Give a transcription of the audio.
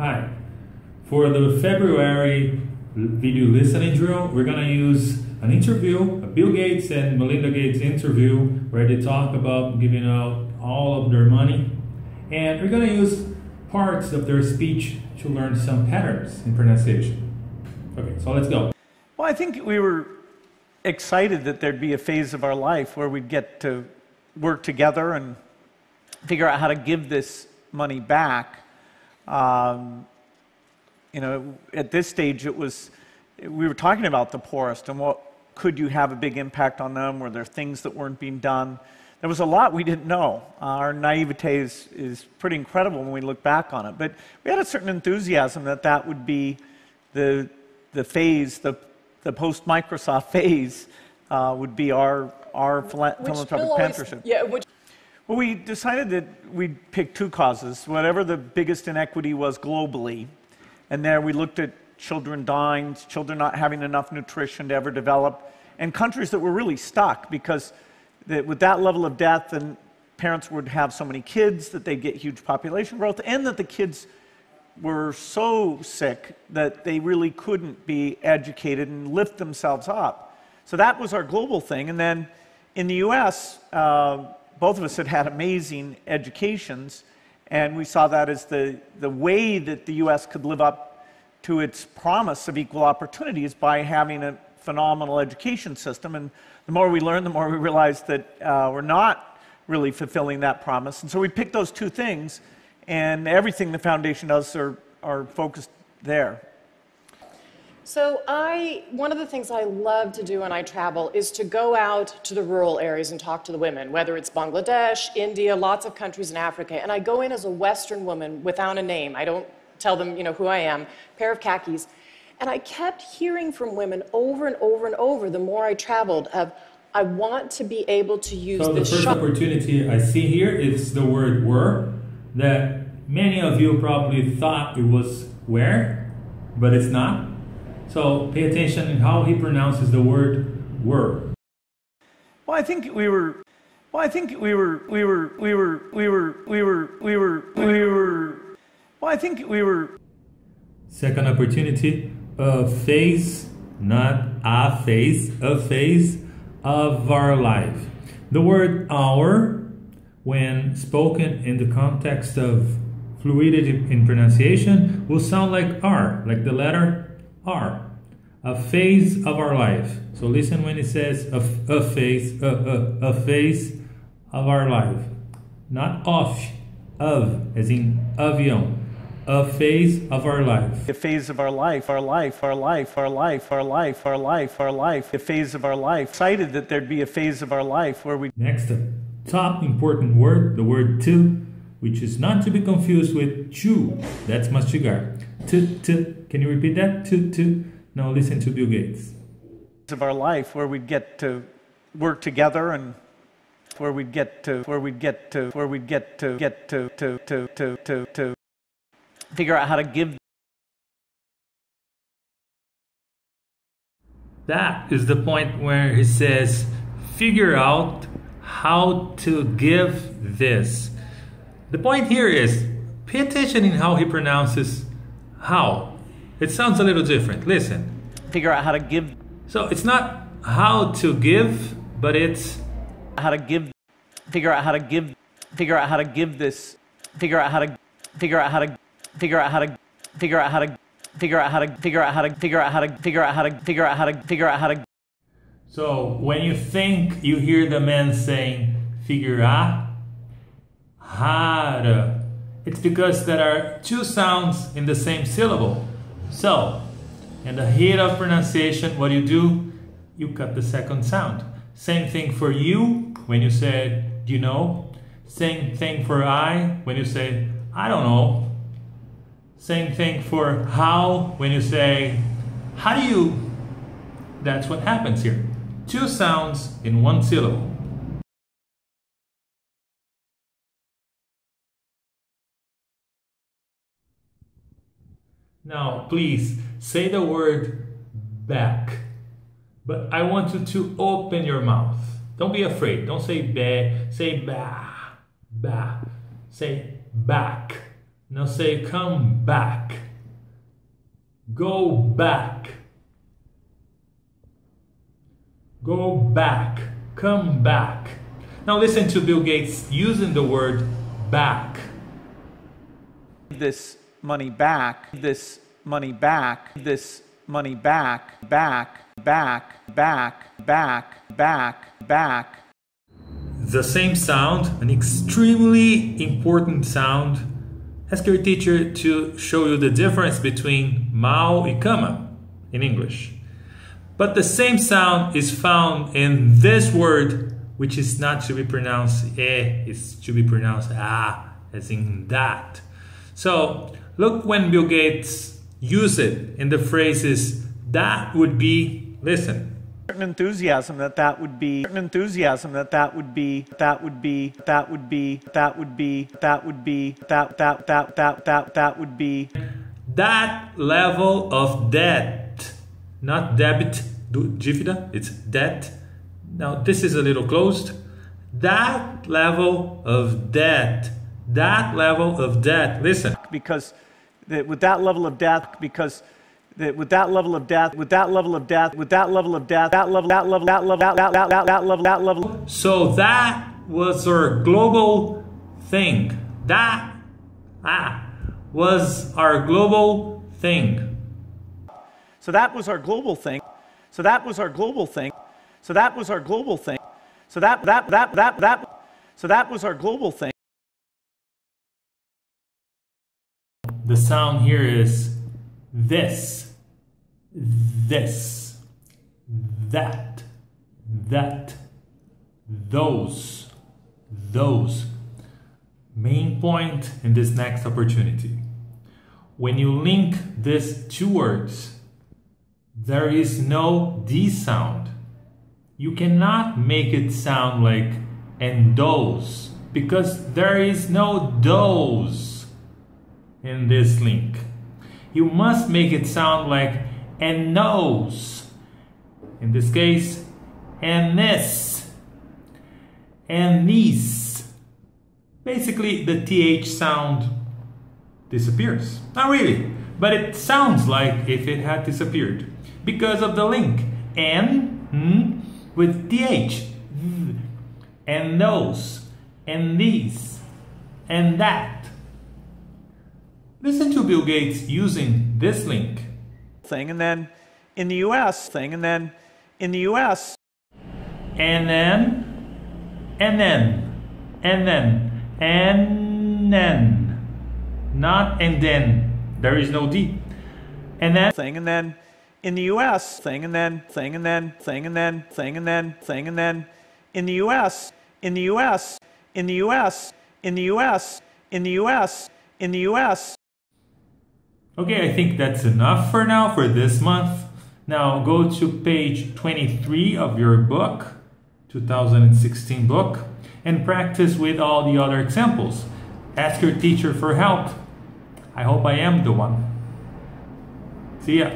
Hi. For the February video listening drill, we're going to use an interview, a Bill Gates and Melinda Gates interview, where they talk about giving out all of their money. And we're going to use parts of their speech to learn some patterns in pronunciation. Okay, so let's go. Well, I think we were excited that there'd be a phase of our life where we'd get to work together and figure out how to give this money back. You know, at this stage, we were talking about the poorest and what could you have a big impact on them? Were there things that weren't being done? There was a lot we didn't know. Our naivete is pretty incredible when we look back on it. But we had a certain enthusiasm that would be the phase, the post-Microsoft phase would be our philanthropic partnership. Well, we decided that we'd pick two causes, whatever the biggest inequity was globally. And there we looked at children dying, children not having enough nutrition to ever develop, and countries that were really stuck because with that level of death, and parents would have so many kids that they'd get huge population growth, and that the kids were so sick that they really couldn't be educated and lift themselves up. So that was our global thing. And then in the US, both of us had amazing educations, and we saw that as the way that the US could live up to its promise of equal opportunities by having a phenomenal education system. And the more we learn, the more we realize that we're not really fulfilling that promise. And so we picked those two things, and everything the foundation does are focused there. So one of the things I love to do when I travel is to go out to the rural areas and talk to the women, whether it's Bangladesh, India, lots of countries in Africa. And I go in as a Western woman without a name. I don't tell them, who I am, pair of khakis. And I kept hearing from women over and over and over the more I traveled of, I want to be able to use this. So the first opportunity I see here is the word were, that many of you probably thought it was where, but it's not. So pay attention in how he pronounces the word were. Well, I think we were. Second opportunity, a phase, not a phase, a phase of our life. The word our, when spoken in the context of fluidity in pronunciation, will sound like R, like the letter R. A phase of our life. So listen when it says a phase of our life. Not of, as in avião. A phase of our life. A phase of our life, our life, our life, our life, our life, our life, our life. A phase of our life. Excited that there'd be a phase of our life where we... Next, top important word, the word to, which is not to be confused with chew. That's mastigar. To. Can you repeat that? To. Now listen to Bill Gates. Of our life where we'd get to work together and where we'd get to figure out how to give. That is the point where he says, figure out how to give this. The point here is, pay attention in how he pronounces how. It sounds a little different. Listen. Figure out how to give. So it's not how to give, but it's how to give. Figure out how to give. Figure out how to give this. Figure out how to. Figure out how to. Figure out how to. Figure out how to. Figure out how to. Figure out how to. Figure out how to. Figure out how to. Figure out how to. Figure out how to. So when you think you hear the man saying figure out how to, it's because there are two sounds in the same syllable. So, in the heat of pronunciation, what do? You cut the second sound. Same thing for you when you say, do you know? Same thing for I when you say, I don't know. Same thing for how when you say, how do you? That's what happens here. Two sounds in one syllable. Now, please say the word back, but I want you to open your mouth. Don't be afraid. Don't say ba, say ba, ba. Say back. Now say come back. Go back. Go back. Come back. Now listen to Bill Gates using the word back. This money back. This money back. This money back. Back. Back. Back. Back. Back. Back. The same sound, an extremely important sound. Ask your teacher to show you the difference between mal and cama in English. But the same sound is found in this word, which is not to be pronounced it's to be pronounced as in that. So look when Bill Gates use it in the phrases that would be, listen. Certain enthusiasm that would be, certain enthusiasm that would be, that would be, that would be, that would be, that would be, that would be. That level of debt, not debit, dívida, it's debt. Now this is a little closed. That level of debt, that level of debt, listen. Because with that level of debt, because with that level of death, with that level of death, with that level of death, that level, that level, that level, that level, that level. So that was our global thing. That was our global thing. So that was our global thing. So that was our global thing. So that was our global thing. So that so that was our global thing. The sound here is this, this, that, those. Main point in this next opportunity. When you link these two words, there is no D sound. You cannot make it sound like and those, because there is no those in this link. You must make it sound like and knows. In this case, and this, and these. Basically, the TH sound disappears. Not really, but it sounds like if it had disappeared because of the link. And with TH. And those, and these, and that. Listen to Bill Gates using this link. Thing, and then in the US thing, and then in the US. And then, and then, and then, and then. Not and then. There is no D. And then. Thing, and then in the US thing, and then thing, and then thing, and then thing, and then thing, and then in the US, in the US, in the US, in the US, in the US, in the US. Okay, I think that's enough for now for this month. Now go to page 23 of your book, 2016 book, and practice with all the other examples. Ask your teacher for help. I hope I am the one. See ya.